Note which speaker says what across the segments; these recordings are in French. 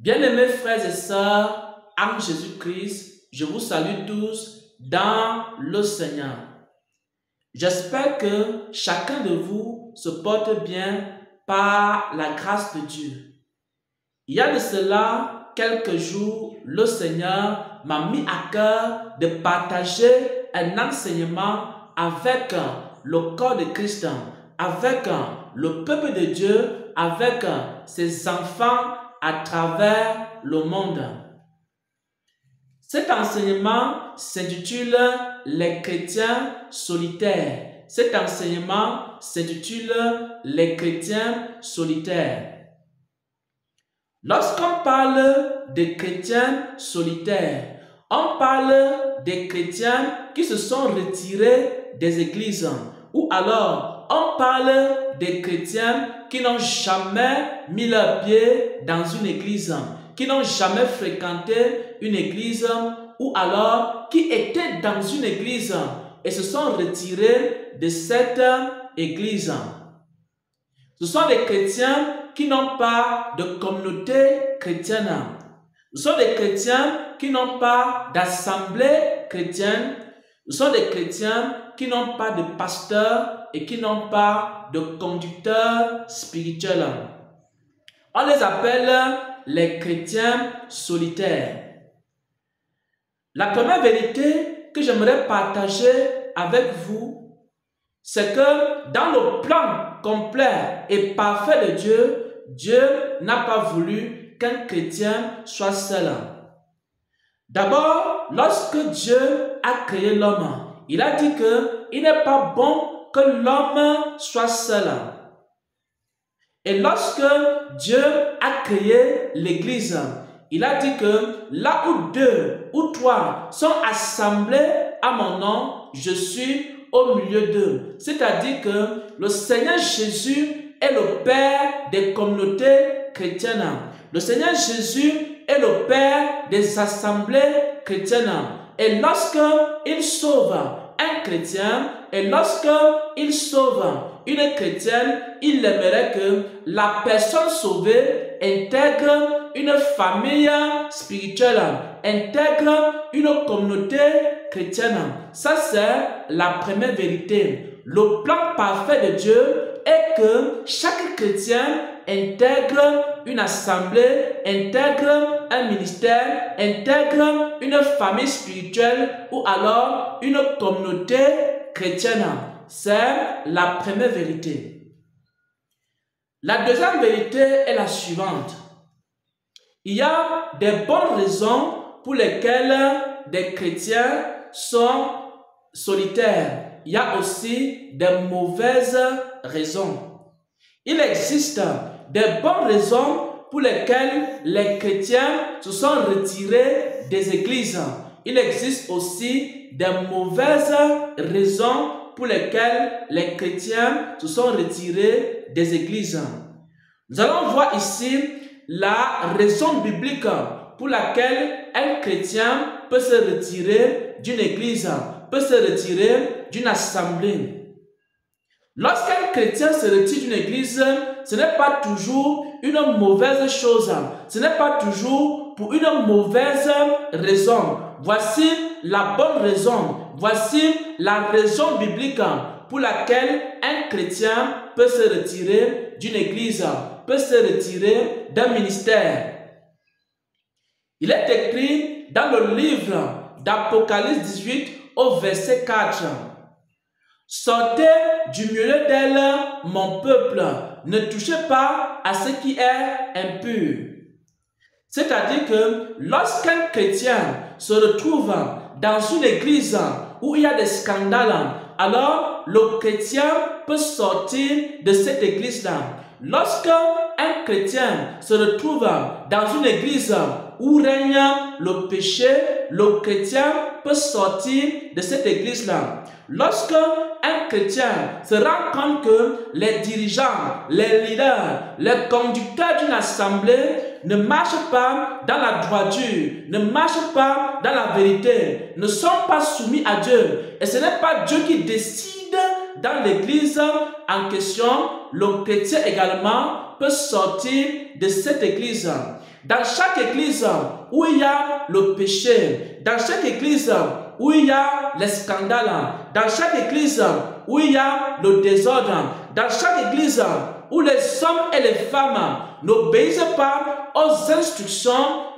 Speaker 1: Bien-aimés frères et sœurs, en Jésus-Christ, je vous salue tous dans le Seigneur. J'espère que chacun de vous se porte bien par la grâce de Dieu. Il y a de cela quelques jours, le Seigneur m'a mis à cœur de partager un enseignement avec le corps de Christ, avec le peuple de Dieu, avec ses enfants à travers le monde. Cet enseignement s'intitule « Les chrétiens solitaires ». Cet enseignement s'intitule « Les chrétiens solitaires ». Lorsqu'on parle de chrétiens solitaires, on parle des chrétiens qui se sont retirés des églises, ou alors on parle des chrétiens qui n'ont jamais mis leurs pieds dans une église, qui n'ont jamais fréquenté une église, ou alors qui étaient dans une église et se sont retirés de cette église. Ce sont des chrétiens qui n'ont pas de communauté chrétienne. Ce sont des chrétiens qui n'ont pas d'assemblée chrétienne. Ce sont des chrétiens qui n'ont pas de pasteur et qui n'ont pas de conducteur spirituel. On les appelle les chrétiens solitaires. La première vérité que j'aimerais partager avec vous, c'est que dans le plan complet et parfait de Dieu, Dieu n'a pas voulu qu'un chrétien soit seul. D'abord, lorsque Dieu a créé l'homme, il a dit qu'il n'est pas bon que l'homme soit seul. Et lorsque Dieu a créé l'Église, il a dit que là où deux ou trois sont assemblés à mon nom, je suis au milieu d'eux. C'est-à-dire que le Seigneur Jésus est le Père des communautés chrétiennes. Le Seigneur Jésus est le Père des assemblées chrétiennes. Et lorsqu'il sauve un chrétien, et lorsqu'il sauve une chrétienne, il aimerait que la personne sauvée intègre une famille spirituelle, intègre une communauté chrétienne. Ça, c'est la première vérité. Le plan parfait de Dieu est que chaque chrétien intègre une assemblée, intègre un ministère, intègre une famille spirituelle ou alors une communauté chrétienne. C'est la première vérité. La deuxième vérité est la suivante. Il y a des bonnes raisons pour lesquelles des chrétiens sont solitaires. Il y a aussi des mauvaises raisons. Il existe des bonnes raisons pour lesquelles les chrétiens se sont retirés des églises. Il existe aussi des mauvaises raisons pour lesquelles les chrétiens se sont retirés des églises. Nous allons voir ici la raison biblique pour laquelle un chrétien peut se retirer d'une église, peut se retirer d'une assemblée. Lorsqu'un chrétien se retire d'une église, ce n'est pas toujours une mauvaise chose. Ce n'est pas toujours pour une mauvaise raison. Voici la bonne raison. Voici la raison biblique pour laquelle un chrétien peut se retirer d'une église, peut se retirer d'un ministère. Il est écrit dans le livre d'Apocalypse 18 au verset 4. Sortez du milieu d'elle, mon peuple, ne touchez pas à ce qui est impur. C'est-à-dire que lorsqu'un chrétien se retrouve dans une église où il y a des scandales, alors le chrétien peut sortir de cette église-là. Lorsqu'un chrétien se retrouve dans une église où règne le péché, le chrétien peut sortir de cette église-là. Lorsqu'un chrétien se rend compte que les dirigeants, les leaders, les conducteurs d'une assemblée ne marchent pas dans la droiture, ne marchent pas dans la vérité, ne sont pas soumis à Dieu, et ce n'est pas Dieu qui décide dans l'église en question, le chrétien également peut sortir de cette église. Dans chaque église où il y a le péché, dans chaque église où il y a les scandales, dans chaque église où il y a le désordre, dans chaque église où les hommes et les femmes n'obéissent pas aux instructions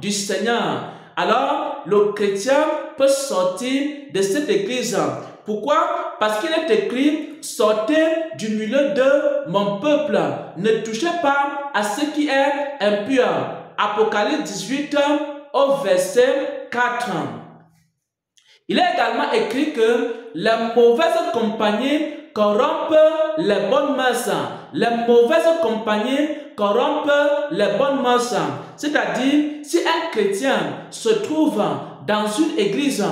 Speaker 1: du Seigneur, alors le chrétien peut sortir de cette église. Pourquoi? Parce qu'il est écrit, sortez du milieu de mon peuple, ne touchez pas à ce qui est impur. Apocalypse 18 au verset 4. Il est également écrit que la mauvaise compagnie corrompt les bonnes mœurs. Les mauvaises compagnies corrompent les bonnes mœurs. C'est-à-dire, si un chrétien se trouve dans une église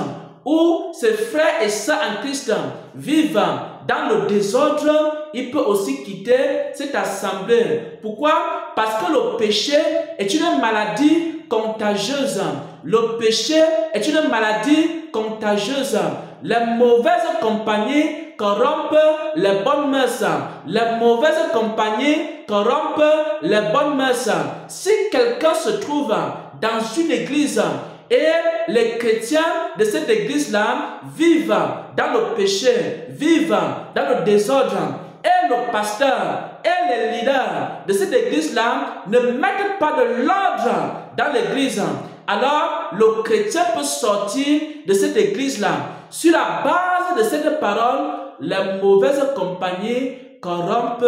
Speaker 1: où ses frères et sœurs en Christ vivent dans le désordre, il peut aussi quitter cette assemblée. Pourquoi? Parce que le péché est une maladie contagieuse. Le péché est une maladie contagieuse. Les mauvaises compagnies corrompent les bonnes mœurs. Les mauvaises compagnies corrompent les bonnes mœurs. Si quelqu'un se trouve dans une église et les chrétiens de cette église-là vivent dans le péché, vivent dans le désordre, et le pasteur et les leaders de cette église-là ne mettent pas de l'ordre dans l'église, alors le chrétien peut sortir de cette église-là. Sur la base de cette parole, les mauvaises compagnies corrompent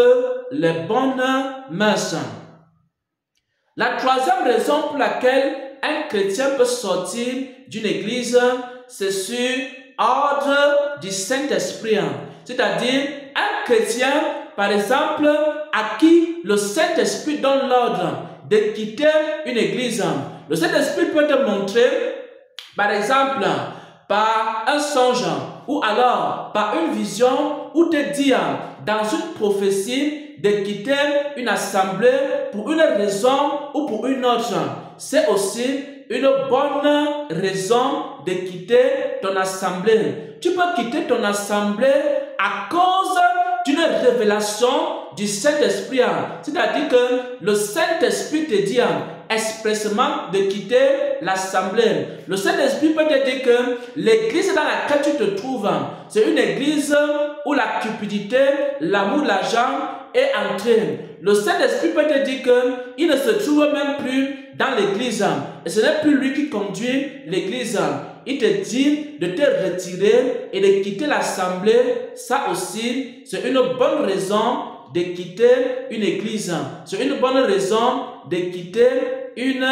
Speaker 1: les bonnes mœurs. La troisième raison pour laquelle un chrétien peut sortir d'une église, c'est sur ordre du Saint-Esprit. C'est-à-dire, un chrétien, par exemple, à qui le Saint-Esprit donne l'ordre de quitter une église. Le Saint-Esprit peut te montrer, par exemple, par un songe ou alors par une vision, ou te dire dans une prophétie de quitter une assemblée pour une raison ou pour une autre. C'est aussi une bonne raison de quitter ton assemblée. Tu peux quitter ton assemblée à cause d'une révélation du Saint-Esprit. C'est-à-dire que le Saint-Esprit te dit expressément de quitter l'assemblée. Le Saint-Esprit peut te dire que l'église dans laquelle tu te trouves, c'est une église où la cupidité, l'amour, l'argent est entré. Le Saint-Esprit peut te dire qu'il ne se trouve même plus dans l'église. Et ce n'est plus lui qui conduit l'église. Il te dit de te retirer et de quitter l'assemblée. Ça aussi, c'est une bonne raison de quitter une église. C'est une bonne raison de quitter une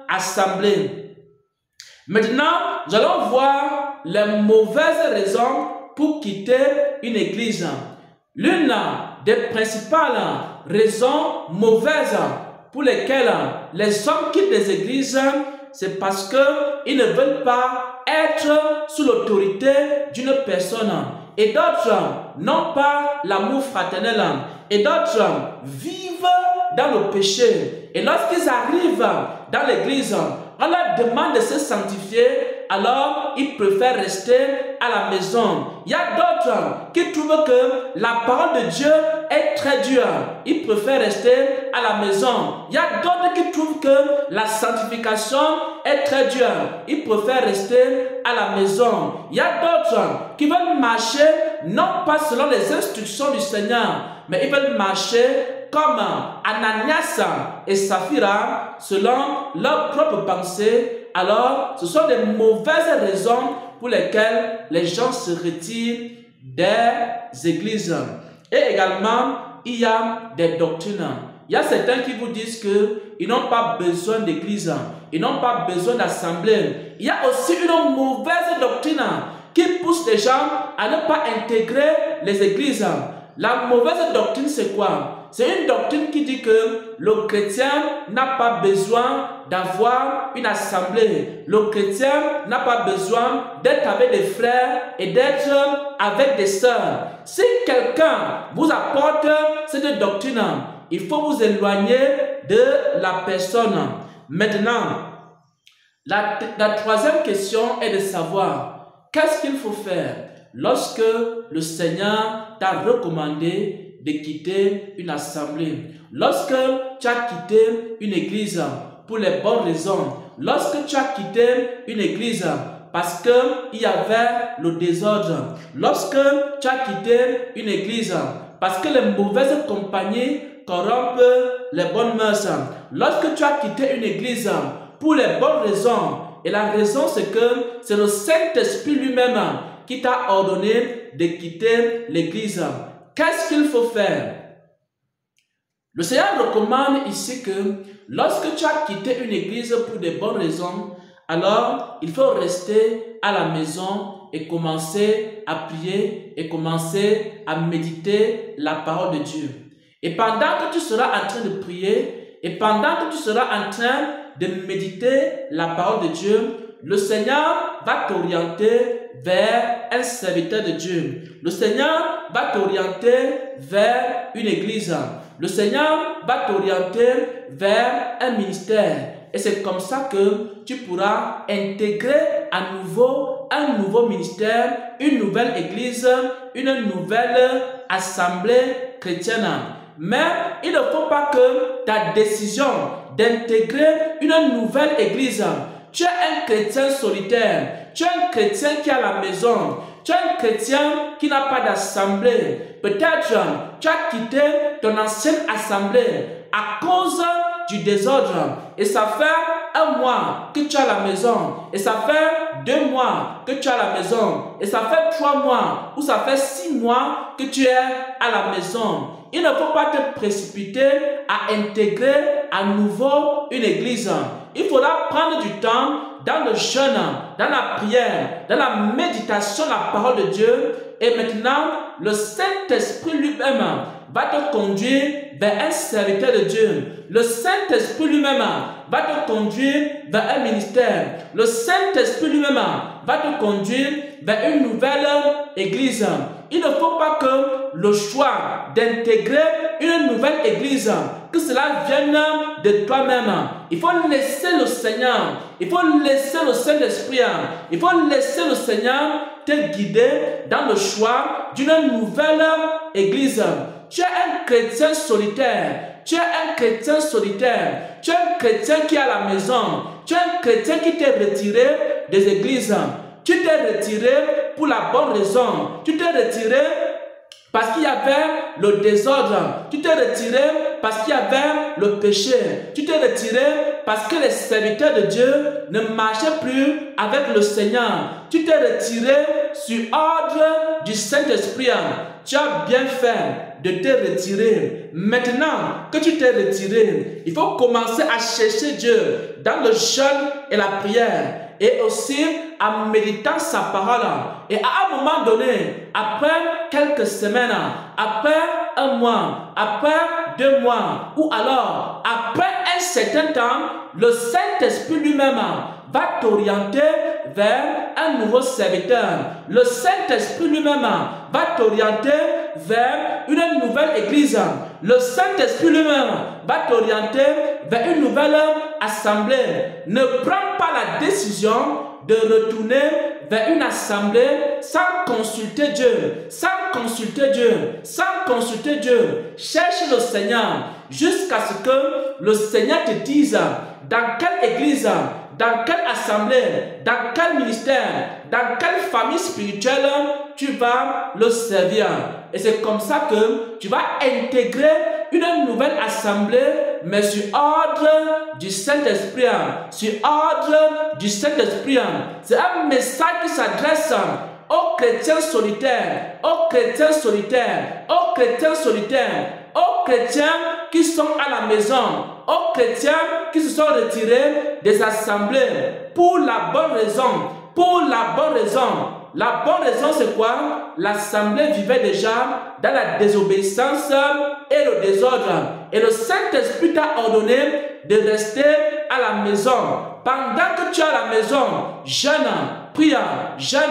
Speaker 1: assemblée. Maintenant, nous allons voir les mauvaises raisons pour quitter une église. L'une des principales raisons mauvaises pour lesquelles les hommes quittent les églises, c'est parce qu'ils ne veulent pas être sous l'autorité d'une personne. Et d'autres n'ont pas l'amour fraternel. Et d'autres vivent dans le péché. Et lorsqu'ils arrivent dans l'église, on leur demande de se sanctifier, alors ils préfèrent rester à la maison. Il y a d'autres qui trouvent que la parole de Dieu est très dure. Ils préfèrent rester à la maison. Il y a d'autres qui trouvent que la sanctification est très dure. Ils préfèrent rester à la maison. Il y a d'autres qui veulent marcher non pas selon les instructions du Seigneur, mais ils veulent marcher comme Ananias et Saphira selon leurs propres pensées. Alors, ce sont des mauvaises raisons pour lesquelles les gens se retirent des églises. Et également, il y a des doctrines. Il y a certains qui vous disent qu'ils n'ont pas besoin d'église, ils n'ont pas besoin d'assemblée. Il y a aussi une mauvaise doctrine qui pousse les gens à ne pas intégrer les églises. La mauvaise doctrine, c'est quoi? C'est une doctrine qui dit que le chrétien n'a pas besoin d'avoir une assemblée. Le chrétien n'a pas besoin d'être avec des frères et d'être avec des sœurs. Si quelqu'un vous apporte cette doctrine, il faut vous éloigner de la personne. Maintenant, la troisième question est de savoir qu'est-ce qu'il faut faire lorsque le Seigneur t'a recommandé de quitter une assemblée. Lorsque tu as quitté une église pour les bonnes raisons. Lorsque tu as quitté une église parce qu'il y avait le désordre, lorsque tu as quitté une église parce que les mauvaises compagnies corrompent les bonnes mœurs, lorsque tu as quitté une église pour les bonnes raisons, et la raison c'est que c'est le Saint-Esprit lui-même qui t'a ordonné de quitter l'église, qu'est-ce qu'il faut faire? Le Seigneur recommande ici que lorsque tu as quitté une église pour de bonnes raisons, alors il faut rester à la maison et commencer à prier et commencer à méditer la parole de Dieu. Et pendant que tu seras en train de prier et pendant que tu seras en train de méditer la parole de Dieu, le Seigneur va t'orienter vers un serviteur de Dieu. Le Seigneur va t'orienter vers une église. Le Seigneur va t'orienter vers un ministère. Et c'est comme ça que tu pourras intégrer à nouveau un nouveau ministère, une nouvelle église, une nouvelle assemblée chrétienne. Mais il ne faut pas que ta décision d'intégrer une nouvelle église, tu es un chrétien solitaire, tu es un chrétien qui est à la maison, tu es un chrétien qui n'a pas d'assemblée. Peut-être tu as quitté ton ancienne assemblée à cause du désordre. Et ça fait 1 mois que tu es à la maison. Et ça fait 2 mois que tu es à la maison. Et ça fait 3 mois ou ça fait 6 mois que tu es à la maison. Il ne faut pas te précipiter à intégrer à nouveau une église. Il faudra prendre du temps dans le jeûne, dans la prière, dans la méditation de la parole de Dieu. Et maintenant, le Saint-Esprit lui-même va te conduire vers un serviteur de Dieu. Le Saint-Esprit lui-même va te conduire vers un ministère. Le Saint-Esprit lui-même va te conduire vers une nouvelle église. Il ne faut pas que le choix d'intégrer une nouvelle église, que cela vienne de toi-même. Il faut laisser le Seigneur, il faut laisser le Saint-Esprit, il faut laisser le Seigneur te guider dans le choix d'une nouvelle église. Tu es un chrétien solitaire, tu es un chrétien solitaire, tu es un chrétien qui est à la maison, tu es un chrétien qui t'est retiré des églises. Tu t'es retiré pour la bonne raison. Tu t'es retiré parce qu'il y avait le désordre. Tu t'es retiré parce qu'il y avait le péché. Tu t'es retiré parce que les serviteurs de Dieu ne marchaient plus avec le Seigneur. Tu t'es retiré sur ordre du Saint-Esprit. Tu as bien fait de te retirer. Maintenant que tu t'es retiré, il faut commencer à chercher Dieu dans le jeûne et la prière. Et aussi en méditant sa parole. Et à un moment donné, après quelques semaines, après 1 mois, après 2 mois, ou alors après un certain temps, le Saint-Esprit lui-même va t'orienter vers un nouveau serviteur. Le Saint-Esprit lui-même va t'orienter vers une nouvelle église. Le Saint-Esprit lui-même va t'orienter vers une nouvelle assemblée. Ne prends pas la décision de retourner vers une assemblée sans consulter Dieu, sans consulter Dieu, sans consulter Dieu. Cherche le Seigneur jusqu'à ce que le Seigneur te dise dans quelle église, dans quelle assemblée, dans quel ministère, dans quelle famille spirituelle tu vas le servir. Et c'est comme ça que tu vas intégrer une nouvelle assemblée, mais sur ordre du Saint-Esprit. Sur ordre du Saint-Esprit. C'est un message qui s'adresse aux chrétiens solitaires, aux chrétiens solitaires, aux chrétiens solitaires, aux chrétiens qui sont à la maison, aux chrétiens qui se sont retirés des assemblées pour la bonne raison. Pour la bonne raison. La bonne raison, c'est quoi? L'assemblée vivait déjà dans la désobéissance et le désordre. Et le Saint-Esprit t'a ordonné de rester à la maison. Pendant que tu es à la maison, jeûne, prie, jeûne,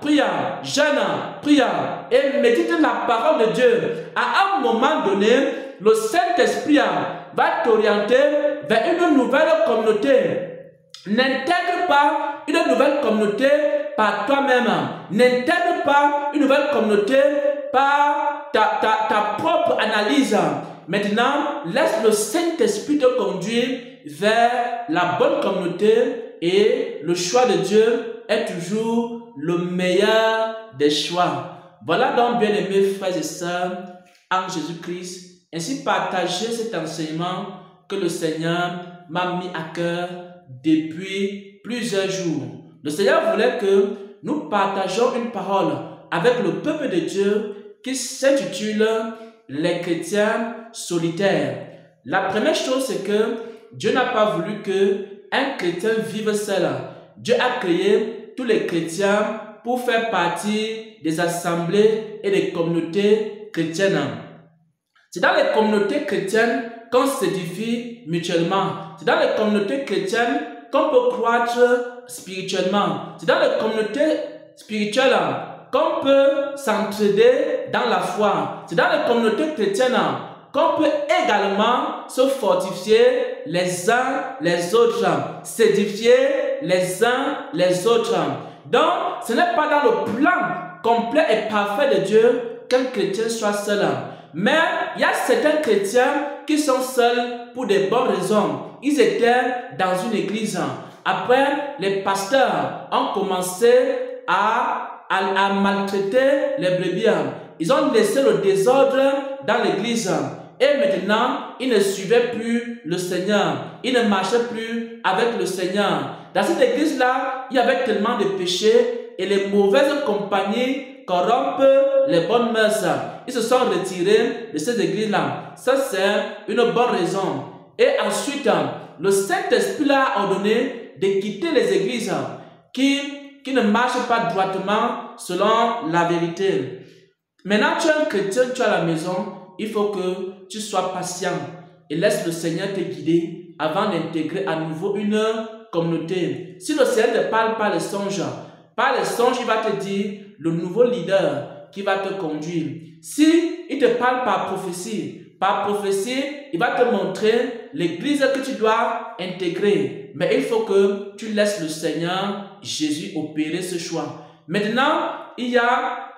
Speaker 1: prie, jeûne, prie et médite la parole de Dieu. À un moment donné, le Saint-Esprit va t'orienter vers une nouvelle communauté. N'intègre pas une nouvelle communauté par toi-même. N'intègre pas une nouvelle communauté par ta propre analyse. Maintenant, laisse le Saint-Esprit te conduire vers la bonne communauté et le choix de Dieu est toujours le meilleur des choix. Voilà donc, bien aimés frères et sœurs, en Jésus-Christ, ainsi partager cet enseignement que le Seigneur m'a mis à cœur depuis plusieurs jours. Le Seigneur voulait que nous partagions une parole avec le peuple de Dieu qui s'intitule les chrétiens solitaires. La première chose, c'est que Dieu n'a pas voulu qu'un chrétien vive seul. Dieu a créé tous les chrétiens pour faire partie des assemblées et des communautés chrétiennes. C'est dans les communautés chrétiennes qu'on s'édifie mutuellement. C'est dans les communautés chrétiennes qu'on peut croître spirituellement. C'est dans les communautés spirituelles qu'on peut s'entraider dans la foi. C'est dans les communautés chrétiennes qu'on peut également se fortifier les uns les autres, s'édifier les uns les autres. Donc, ce n'est pas dans le plan complet et parfait de Dieu qu'un chrétien soit seul. Mais il y a certains chrétiens qui sont seuls pour des bonnes raisons. Ils étaient dans une église. Après, les pasteurs ont commencé à maltraiter les brebis. Ils ont laissé le désordre dans l'église. Et maintenant, ils ne suivaient plus le Seigneur. Ils ne marchaient plus avec le Seigneur. Dans cette église-là, il y avait tellement de péchés et les mauvaises compagnies corrompent les bonnes mœurs. Ils se sont retirés de ces églises-là. Ça, c'est une bonne raison. Et ensuite, le Saint-Esprit a ordonné de quitter les églises qui ne marchent pas droitement selon la vérité. Maintenant, tu es un chrétien, tu es à la maison, il faut que tu sois patient et laisse le Seigneur te guider avant d'intégrer à nouveau une communauté. Si le Seigneur te parle par les songes, il va te dire le nouveau leader qui va te conduire. Si il te parle par prophétie, il va te montrer l'église que tu dois intégrer. Mais il faut que tu laisses le Seigneur Jésus opérer ce choix. Maintenant, il y a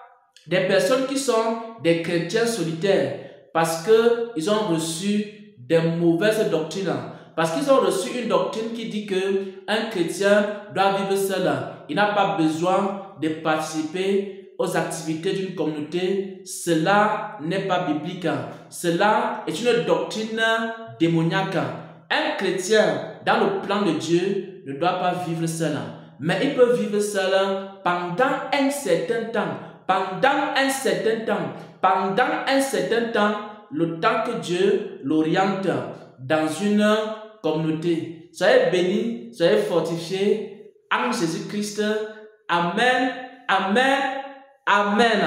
Speaker 1: des personnes qui sont des chrétiens solitaires parce qu'ils ont reçu des mauvaises doctrines. Parce qu'ils ont reçu une doctrine qui dit qu'un chrétien doit vivre seul. Il n'a pas besoin de participer aux activités d'une communauté. Cela n'est pas biblique. Cela est une doctrine démoniaque. Un chrétien, dans le plan de Dieu, ne doit pas vivre seul. Mais il peut vivre seul pendant un certain temps. Pendant un certain temps, le temps que Dieu l'oriente dans une communauté. Soyez bénis, soyez fortifiés en Jésus-Christ. Amen, amen, amen.